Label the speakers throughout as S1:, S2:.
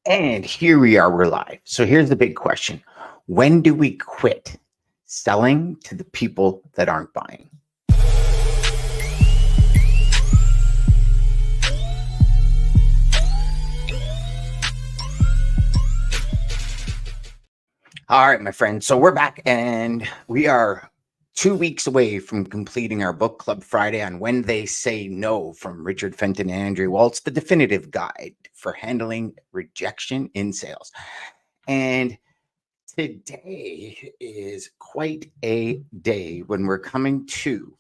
S1: And here we are, we're live. So here's the big question. When do we quit selling to the people that aren't buying? All right, my friends. So we're back and we are 2 weeks away from completing our book club Friday on When They Say No from Richard Fenton and Andrew Waltz, the definitive guide for handling rejection in sales. And today is quite a day when we're coming to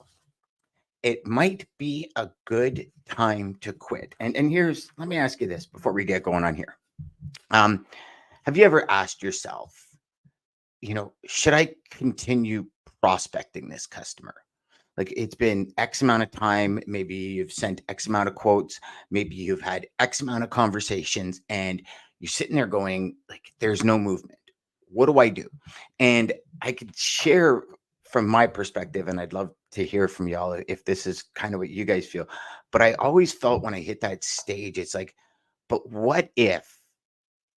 S1: it might be a good time to quit. And here's, let me ask you this before we get going on here. Have you ever asked yourself, should I continue prospecting this customer? Like it's been X amount of time, maybe you've sent X amount of quotes, maybe you've had X amount of conversations, and you're sitting there going, like, there's no movement. What do I do? And I could share from my perspective, and I'd love to hear from y'all if this is kind of what you guys feel. But I always felt when I hit that stage, it's like, but what if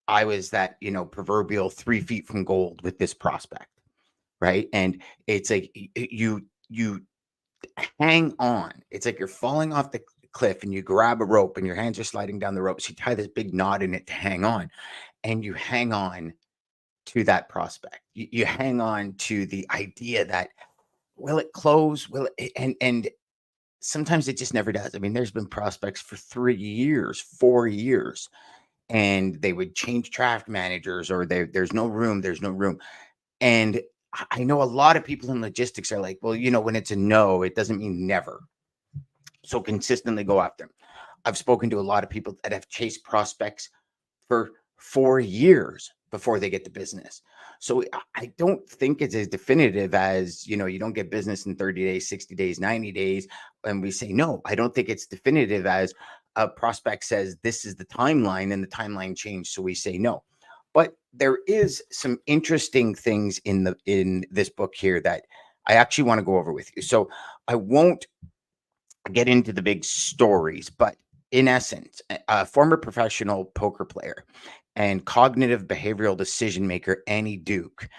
S1: I was that, proverbial 3 feet from gold with this prospect, right? And it's like you hang on. It's like you're falling off the cliff and you grab a rope and your hands are sliding down the rope. So you tie this big knot in it to hang on, and you hang on to that prospect. You hang on to the idea that will it close? Will it? And sometimes it just never does. I mean, there's been prospects for 3 years, 4 years, and they would change traffic managers, or there's no room. There's no room. And I know a lot of people in logistics are like, well, when it's a no, it doesn't mean never. So consistently go after them. I've spoken to a lot of people that have chased prospects for 4 years before they get the business. So I don't think it's as definitive as, you don't get business in 30 days, 60 days, 90 days. And we say, no, I don't think it's definitive as a prospect says, this is the timeline, and the timeline changed. So we say no. But there is some interesting things in this book here that I actually want to go over with you. So I won't get into the big stories, but in essence, a former professional poker player and cognitive behavioral decision maker, Annie Duke,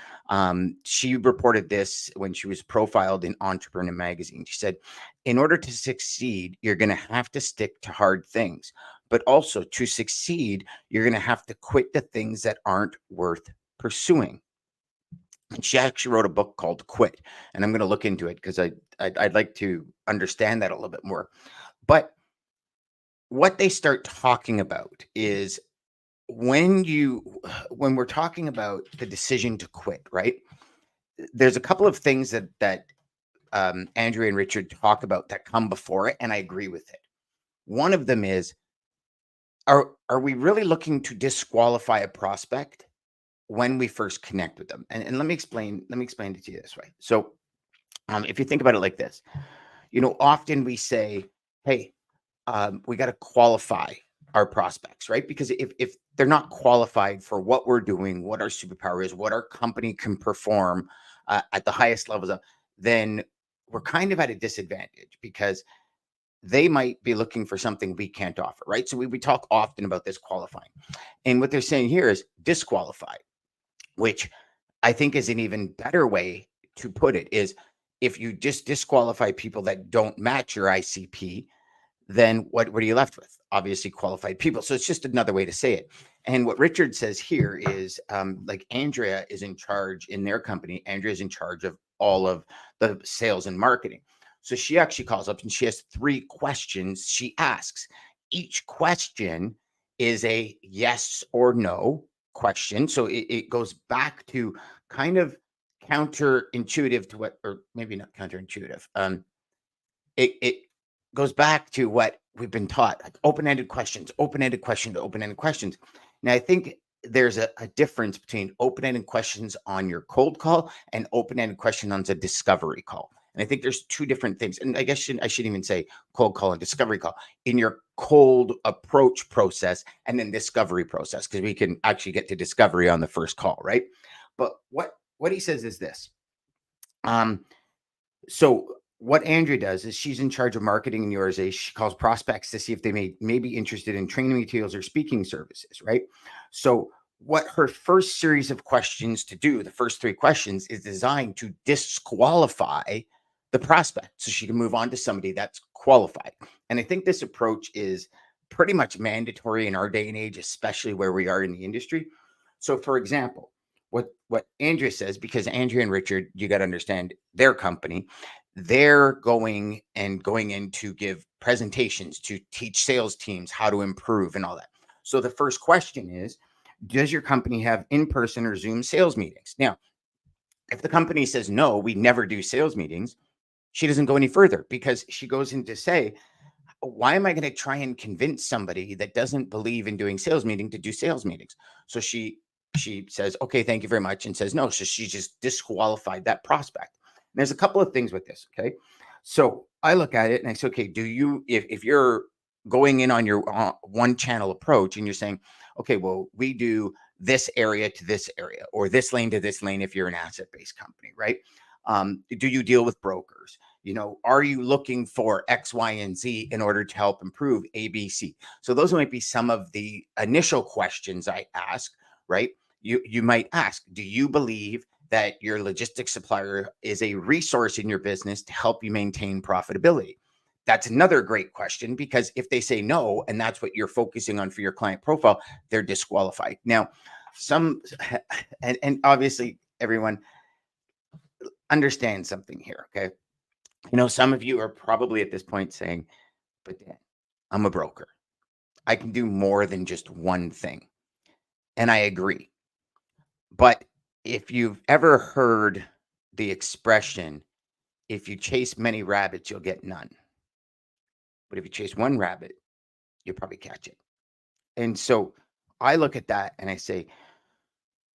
S1: she reported this when she was profiled in Entrepreneur magazine. She said, in order to succeed, you're going to have to stick to hard things, but also to succeed, you're going to have to quit the things that aren't worth pursuing. And she actually wrote a book called Quit, and I'm going to look into it because I'd like to understand that a little bit more. But what they start talking about is when we're talking about the decision to quit, right? There's a couple of things that Andrea and Richard talk about that come before it, and I agree with it. One of them is, are we really looking to disqualify a prospect when we first connect with them? And let me explain it to you this way. So if you think about it like this, often we say, hey, we got to qualify our prospects, right? Because if they're not qualified for what we're doing, what our superpower is, what our company can perform at the highest levels of, then we're kind of at a disadvantage because they might be looking for something we can't offer, right? So we talk often about this qualifying. And what they're saying here is disqualify, which I think is an even better way to put it, is if you just disqualify people that don't match your ICP, then what are you left with? Obviously qualified people. So it's just another way to say it. And what Richard says here is like Andrea is in charge in their company. Andrea is in charge of all of the sales and marketing. So she actually calls up and she has 3 questions she asks. Each question is a yes or no question. So it goes back to kind of counterintuitive to what, or maybe not counterintuitive. It goes back to what we've been taught, like open-ended questions, open-ended questions, open-ended questions. Now, I think there's a difference between open-ended questions on your cold call and open-ended question on the discovery call. And I think there's 2 different things. And I guess I shouldn't even say cold call and discovery call. In your cold approach process and then discovery process, because we can actually get to discovery on the first call, right? But what he says is this. So what Andrea does is she's in charge of marketing in yours. She calls prospects to see if they may be interested in training materials or speaking services, right? So what her first series of questions to do, the first 3 questions, is designed to disqualify the prospect so she can move on to somebody that's qualified. And I think this approach is pretty much mandatory in our day and age, especially where we are in the industry. So for example, what Andrea says, because Andrea and Richard, you got to understand their company, they're going in to give presentations to teach sales teams how to improve and all that. So the first question is, does your company have in-person or Zoom sales meetings? Now, if the company says no, we never do sales meetings, she doesn't go any further, because she goes in to say, why am I going to try and convince somebody that doesn't believe in doing sales meeting to do sales meetings? So she says, okay, thank you very much, and says no. So she just disqualified that prospect. And there's a couple of things with this. Okay. So I look at it and I say, okay, do you, if you're going in on your one channel approach and you're saying, okay, well, we do this area to this area, or this lane to this lane, if you're an asset-based company, right? Do you deal with brokers? Are you looking for X, Y, and Z in order to help improve ABC? So those might be some of the initial questions I ask, right? You might ask, do you believe that your logistics supplier is a resource in your business to help you maintain profitability? That's another great question, because if they say no, and that's what you're focusing on for your client profile, they're disqualified. Now, and obviously everyone understand something here, okay? Some of you are probably at this point saying, but Dan, I'm a broker. I can do more than just one thing. And I agree. But if you've ever heard the expression, if you chase many rabbits, you'll get none. But if you chase one rabbit, you'll probably catch it. And so I look at that and I say,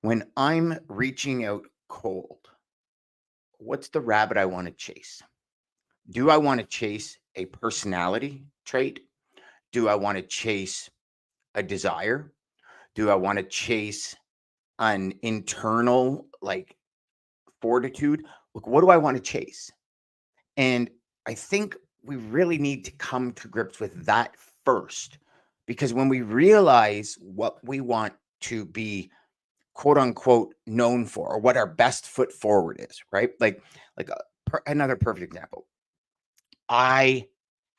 S1: when I'm reaching out cold, what's the rabbit I want to chase? Do I want to chase a personality trait? Do I want to chase a desire? Do I want to chase an internal fortitude? Look, what do I want to chase? And I think we really need to come to grips with that first, because when we realize what we want to be quote unquote known for, or what our best foot forward is, right? Another perfect example. I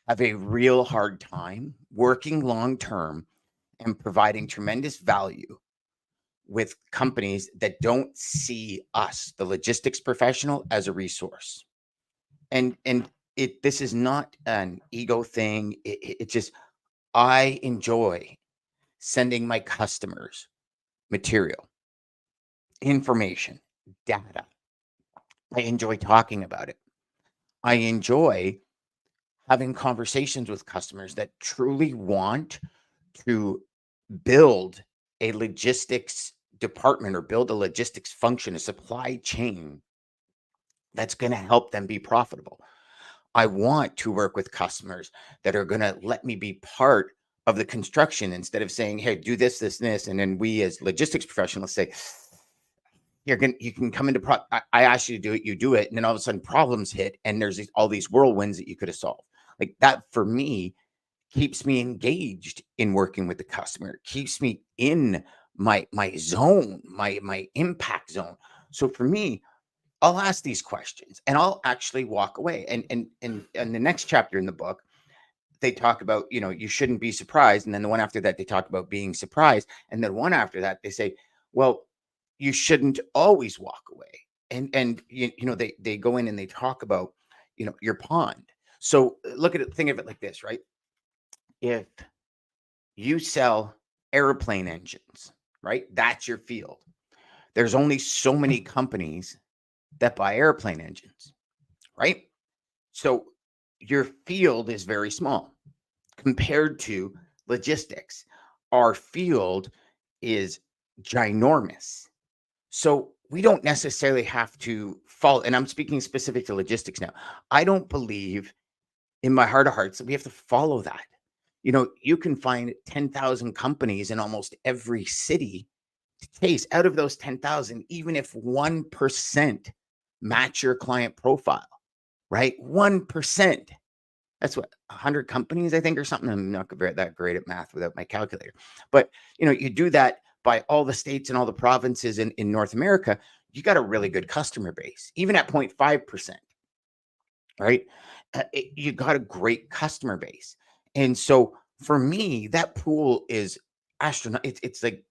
S1: have a real hard time working long term and providing tremendous value with companies that don't see us, the logistics professional, as a resource. And this is not an ego thing. It's just, I enjoy sending my customers material, information, data. I enjoy talking about it. I enjoy having conversations with customers that truly want to build a logistics department, or build a logistics function, a supply chain that's going to help them be profitable. I want to work with customers that are going to let me be part of the construction, instead of saying, hey, do this, this, and this. And then we as logistics professionals say, you can come into I asked you to do it, you do it. And then all of a sudden problems hit, and there's all these whirlwinds that you could have solved. Like that, for me, keeps me engaged in working with the customer. It keeps me in my zone, my impact zone. So for me, I'll ask these questions and I'll actually walk away. And the next chapter in the book, they talk about, you shouldn't be surprised. And then the one after that, they talk about being surprised. And then one after that, they say, well, you shouldn't always walk away. And they go in and they talk about, your pond. So think of it like this, right? If you sell airplane engines, right? That's your field. There's only so many companies that buy airplane engines, right? So your field is very small compared to logistics. Our field is ginormous. So we don't necessarily have to follow, and I'm speaking specific to logistics now. I don't believe in my heart of hearts that we have to follow that. You can find 10,000 companies in almost every city to chase. Out of those 10,000, even if 1% match your client profile, right? 1%. That's what 100 companies, I think, or something. I'm not that great at math without my calculator. But you do that by all the states and all the provinces in North America, you got a really good customer base, even at 0.5%, right? You got a great customer base. And so for me, that pool is astronaut. It's like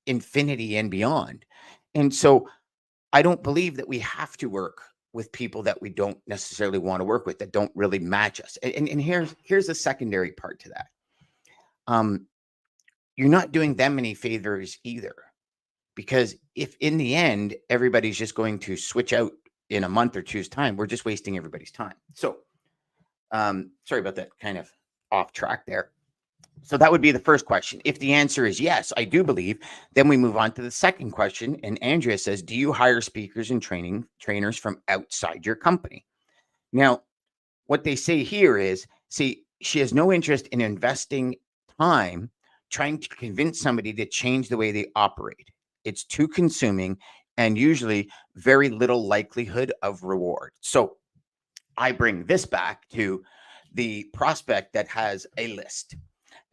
S1: infinity and beyond. And so I don't believe that we have to work with people that we don't necessarily want to work with, that don't really match us. And here's the secondary part to that. Um, you're not doing them any favors either, because if in the end everybody's just going to switch out in a month or two's time, we're just wasting everybody's time. So sorry about that, kind of off track there. So that would be the first question. If the answer is yes, I do believe, then we move on to the second question. And Andrea says, do you hire speakers and trainers from outside your company? Now, what they say here is, see, she has no interest in investing time trying to convince somebody to change the way they operate. It's too consuming and usually very little likelihood of reward. So I bring this back to the prospect that has a list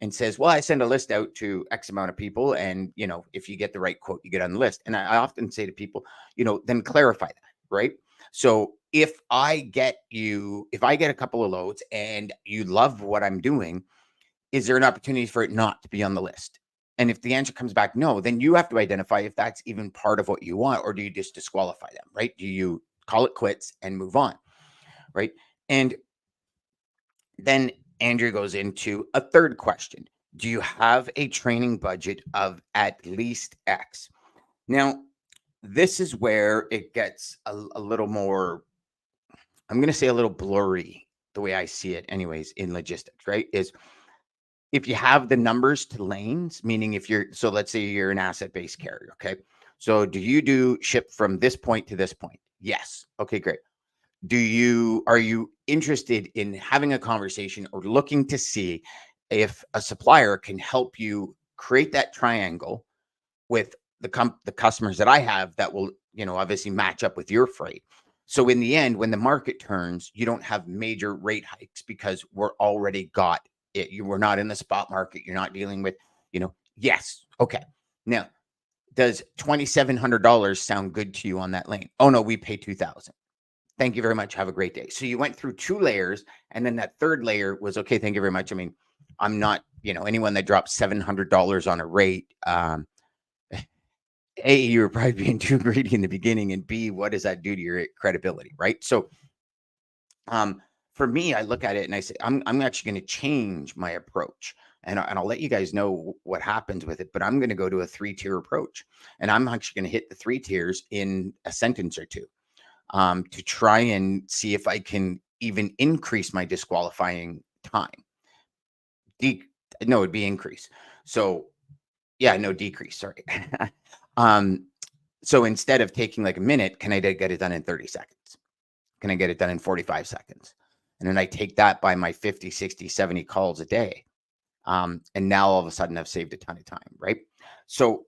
S1: and says, well, I send a list out to X amount of people. And, if you get the right quote, you get on the list. And I often say to people, then clarify that, right? So if I get a couple of loads and you love what I'm doing, is there an opportunity for it not to be on the list? And if the answer comes back no, then you have to identify if that's even part of what you want, or do you just disqualify them, right? Do you call it quits and move on, right? And then Andrew goes into a third question. Do you have a training budget of at least X? Now, this is where it gets a little more, I'm going to say a little blurry, the way I see it anyways, in logistics, right? Is if you have the numbers to lanes, meaning so let's say you're an asset-based carrier, okay? So do you do ship from this point to this point? Yes. Okay, great. Are you interested in having a conversation or looking to see if a supplier can help you create that triangle with the customers that I have that will, obviously match up with your freight? So in the end, when the market turns, you don't have major rate hikes because we're already got it. You were not in the spot market. You're not dealing with, yes. Okay. Now, does $2,700 sound good to you on that lane? Oh no, we pay 2,000. Thank you very much. Have a great day. So you went through 2 layers, and then that third layer was, okay, thank you very much. I mean, I'm not, anyone that drops $700 on a rate, A, you were probably being too greedy in the beginning, and B, what does that do to your credibility, right? So for me, I look at it and I say, I'm actually going to change my approach, and I'll let you guys know what happens with it, but I'm going to go to a 3-tier approach, and I'm actually going to hit the 3 tiers in a sentence or two. To try and see if I can even increase my disqualifying time. No, it'd be increase. So yeah, no, decrease. Sorry. So instead of taking like a minute, can I get it done in 30 seconds? Can I get it done in 45 seconds? And then I take that by my 50, 60, 70 calls a day. And now all of a sudden I've saved a ton of time, right? So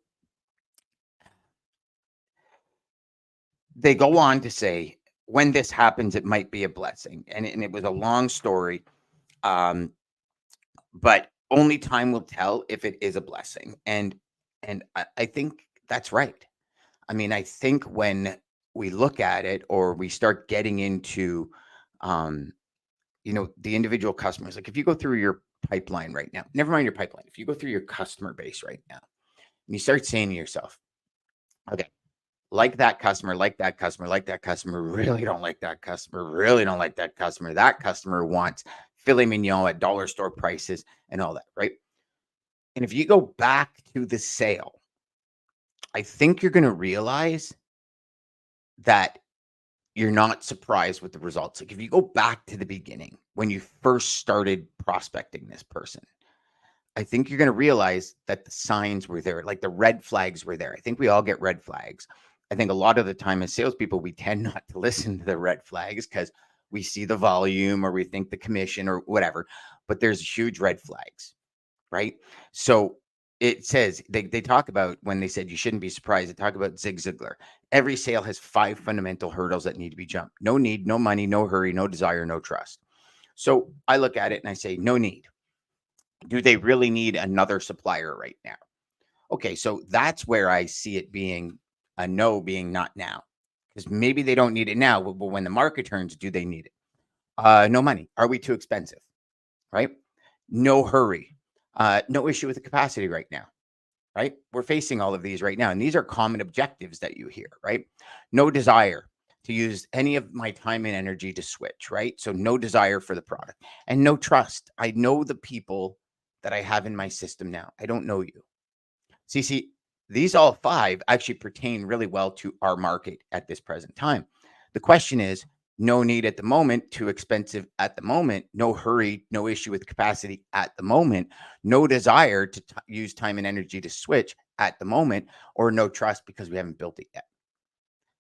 S1: they go on to say, when this happens, it might be a blessing. And it was a long story. But only time will tell if it is a blessing. And I think that's right. I mean, I think when we look at it, or we start getting into the individual customers, like if you go through your pipeline right now, never mind your pipeline, if you go through your customer base right now, and you start saying to yourself, okay, like that customer, like that customer, like that customer, really don't like that customer, really don't like that customer. That customer wants filet mignon at dollar store prices and all that, right? And if you go back to the sale, I think you're going to realize that you're not surprised with the results. Like if you go back to the beginning, when you first started prospecting this person, I think you're going to realize that the signs were there, like the red flags were there. I think we all get red flags. I think a lot of the time as salespeople, we tend not to listen to the red flags because we see the volume or we think the commission or whatever, but there's huge red flags, right? So it says they talk about when they said you shouldn't be surprised. They talk about Zig Ziglar. Every sale has 5 fundamental hurdles that need to be jumped. No need, no money, no hurry, no desire, no trust. So I look at it and I say, no need. Do they really need another supplier right now? Okay, so that's where I see it being a no, being not now. Because maybe they don't need it now, but when the market turns, do they need it? No money. Are we too expensive? Right? No hurry. No issue with the capacity right now. Right? We're facing all of these right now. And these are common objectives that you hear, right? No desire to use any of my time and energy to switch, right? So no desire for the product and no trust. I know the people that I have in my system now. I don't know you. See, these all 5 actually pertain really well to our market at this present time. The question is, no need at the moment, too expensive at the moment, no hurry, no issue with capacity at the moment, no desire to use time and energy to switch at the moment, or no trust because we haven't built it yet.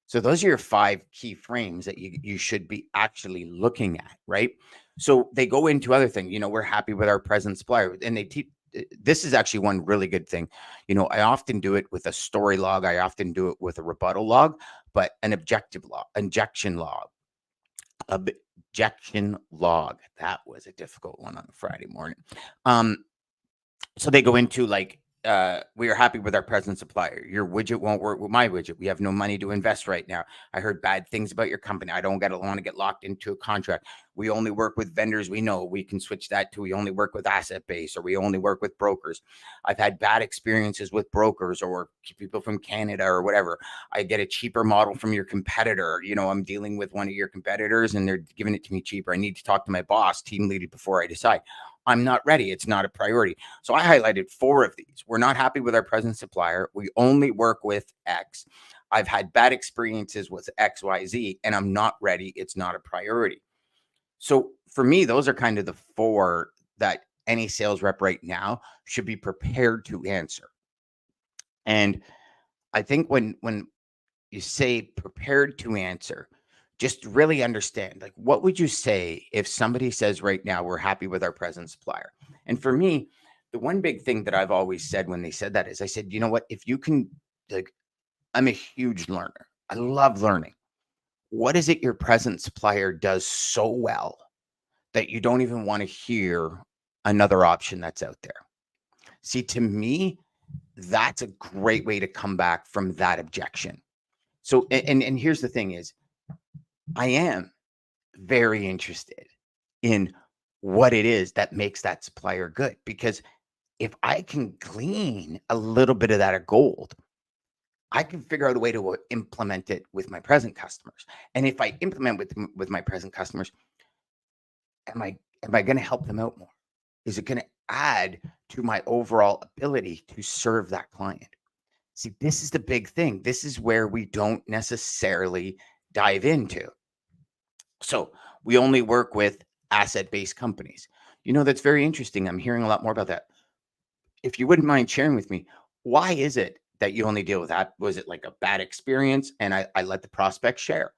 S1: So those are your 5 key frames that you should be actually looking at, right? So they go into other things. We're happy with our present supplier, and they teach. This is actually one really good thing. I often do it with a story log. I often do it with a rebuttal log, but an objective log, injection log, objection log. That was a difficult one on a Friday morning. So they go into like, we are happy with our present supplier. Your widget won't work with my widget. We have no money to invest right now. I heard bad things about your company. I don't want to get locked into a contract. We only work with vendors we know. We can switch that to we only work with asset base, or we only work with brokers. I've had bad experiences with brokers or people from Canada or whatever. I get a cheaper model from your competitor. I'm dealing with one of your competitors and they're giving it to me cheaper. I need to talk to my boss, team lead, before I decide. I'm not ready. It's not a priority. So I highlighted 4 of these. We're not happy with our present supplier. We only work with X. I've had bad experiences with XYZ, and I'm not ready. It's not a priority. So for me, those are kind of the 4 that any sales rep right now should be prepared to answer. And I think when you say prepared to answer, just really understand, like, what would you say if somebody says right now, we're happy with our present supplier? And for me, the one big thing that I've always said when they said that is I said, you know what, if you can, like, I'm a huge learner. I love learning. What is it your present supplier does so well that you don't even want to hear another option that's out there? See, to me, that's a great way to come back from that objection. So, and here's the thing is, I am very interested in what it is that makes that supplier good, because if I can glean a little bit of that of gold, I can figure out a way to implement it with my present customers. And if I implement with my present customers, am I going to help them out more? Is it going to add to my overall ability to serve that client? See, this is the big thing. This is where we don't necessarily dive into. So we only work with asset-based companies. That's very interesting. I'm hearing a lot more about that. If you wouldn't mind sharing with me, why is it that you only deal with that? Was it like a bad experience and I let the prospect share?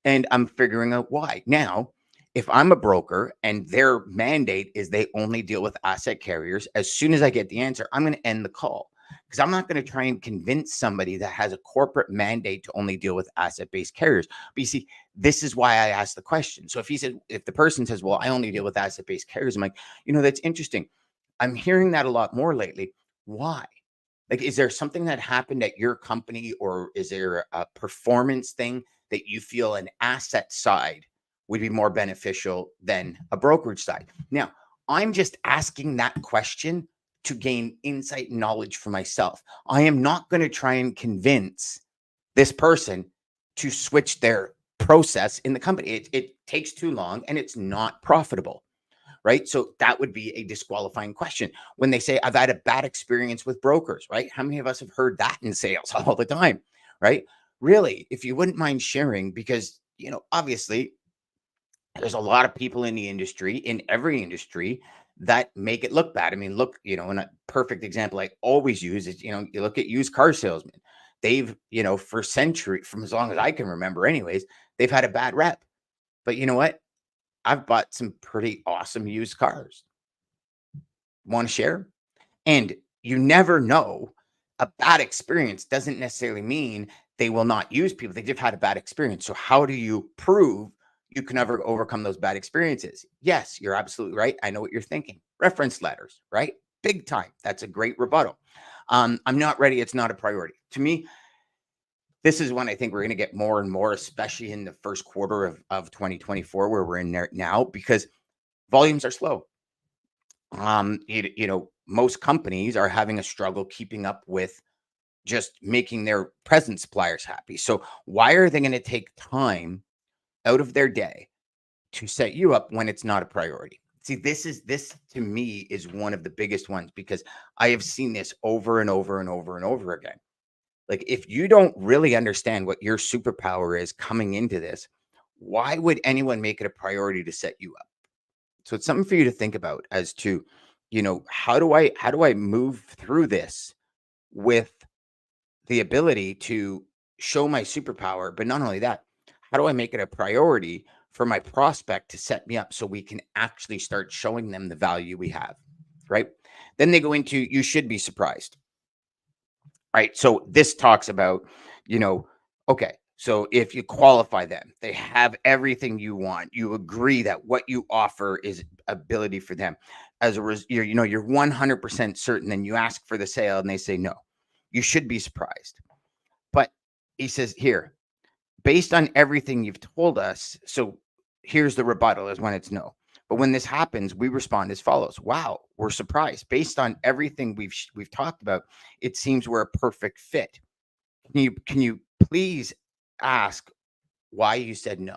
S1: And I'm figuring out why. Now, if I'm a broker and their mandate is they only deal with asset carriers, as soon as I get the answer, I'm going to end the call, because I'm not going to try and convince somebody that has a corporate mandate to only deal with asset-based carriers. But you see, this is why I asked the question. So if the person says, well, I only deal with asset-based carriers, I'm like, that's interesting. I'm hearing that a lot more lately. Why? Like, is there something that happened at your company, or is there a performance thing that you feel an asset side would be more beneficial than a brokerage side? Now, I'm just asking that question to gain insight and knowledge for myself. I am not going to try and convince this person to switch their process in the company. It takes too long and it's not profitable. Right. So that would be a disqualifying question. When they say, I've had a bad experience with brokers, right? How many of us have heard that in sales all the time? Right. Really, if you wouldn't mind sharing, because, obviously there's a lot of people in the industry, in every industry, that make it look bad. I mean, look, and a perfect example I always use is, you look at used car salesmen. They've, for centuries, from as long as I can remember anyways, they've had a bad rep. But you know what? I've bought some pretty awesome used cars. Want to share? And you never know. A bad experience doesn't necessarily mean they will not use people. They just had a bad experience. So how do you prove you can never overcome those bad experiences? Yes, you're absolutely right. I know what you're thinking. Reference letters, right? Big time. That's a great rebuttal. I'm not ready. It's not a priority. To me, this is when I think we're going to get more and more, especially in the first quarter of 2024, where we're in there now, because volumes are slow. Most companies are having a struggle keeping up with just making their present suppliers happy. So why are they going to take time out of their day to set you up when it's not a priority? See, this to me is one of the biggest ones, because I have seen this over and over and over and over again. Like, if you don't really understand what your superpower is coming into this, why would anyone make it a priority to set you up? So it's something for you to think about as to, how do I move through this with the ability to show my superpower, but not only that, how do I make it a priority for my prospect to set me up so we can actually start showing them the value we have, right? Then they go into, you should be surprised. Right. So this talks about, okay, so if you qualify them, they have everything you want. You agree that what you offer is ability for them. You're 100% certain, then you ask for the sale and they say no. You should be surprised. But he says here, based on everything you've told us, so here's the rebuttal is when it's no. But when this happens, we respond as follows. Wow, we're surprised. Based on everything we've talked about, it seems we're a perfect fit. Can you please ask why you said no?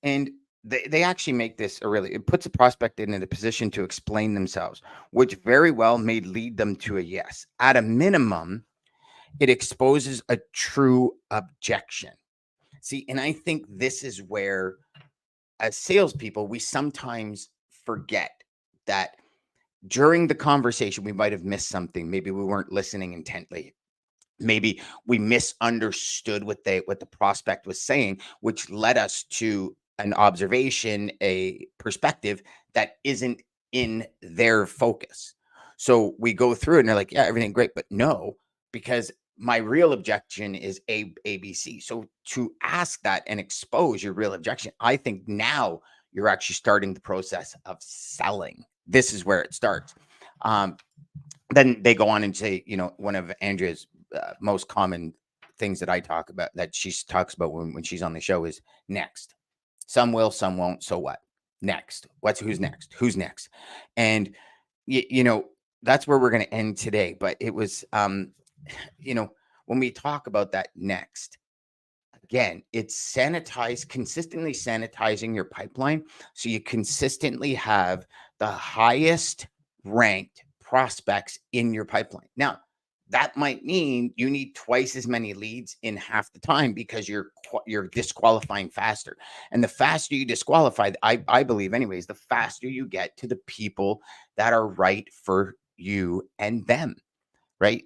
S1: And they actually make this it puts a prospect in a position to explain themselves, which very well may lead them to a yes. At a minimum, it exposes a true objection. See, and I think this is where, as salespeople, we sometimes forget that during the conversation, we might have missed something. Maybe we weren't listening intently. Maybe we misunderstood what the prospect was saying, which led us to an observation, a perspective that isn't in their focus. So we go through it and they're like, yeah, everything great, but no, because my real objection is ABC. So to ask that and expose your real objection, I think now you're actually starting the process of selling. This is where it starts. Then they go on and say, one of Andrea's most common things that I talk about, that she talks about when she's on the show, is next. Some will, some won't. So what? Next. Who's next? Who's next? And that's where we're going to end today. But it was, when we talk about that next, again, it's consistently sanitizing your pipeline, so you consistently have the highest ranked prospects in your pipeline. Now, that might mean you need twice as many leads in half the time, because you're disqualifying faster. And the faster you disqualify, I believe anyways, the faster you get to the people that are right for you and them, right?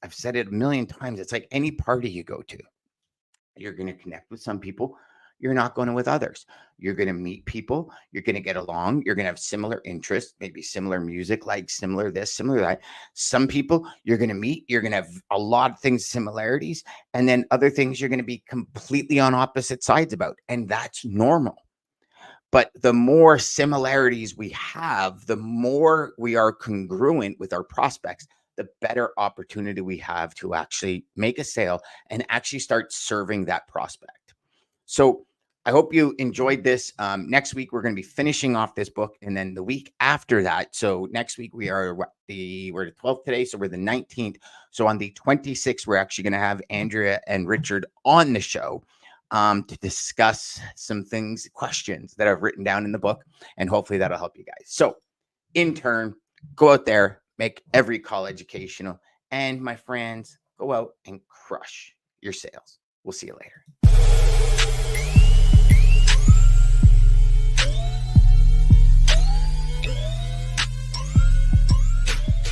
S1: I've said it a million times. It's like any party you go to. You're going to connect with some people. You're not going to with others. You're going to meet people. You're going to get along. You're going to have similar interests, maybe similar music, like similar this, similar that. Some people you're going to meet, you're going to have a lot of things, similarities, and then other things you're going to be completely on opposite sides about. And that's normal. But the more similarities we have, the more we are congruent with our prospects, the better opportunity we have to actually make a sale and actually start serving that prospect. So I hope you enjoyed this. Next week, we're going to be finishing off this book. And then the week after that, so next week we're the 12th today. So we're the 19th. So on the 26th, we're actually going to have Andrea and Richard on the show to discuss some questions that I've written down in the book. And hopefully that'll help you guys. So in turn, go out there, make every call educational. And my friends, go out and crush your sales. We'll see you later.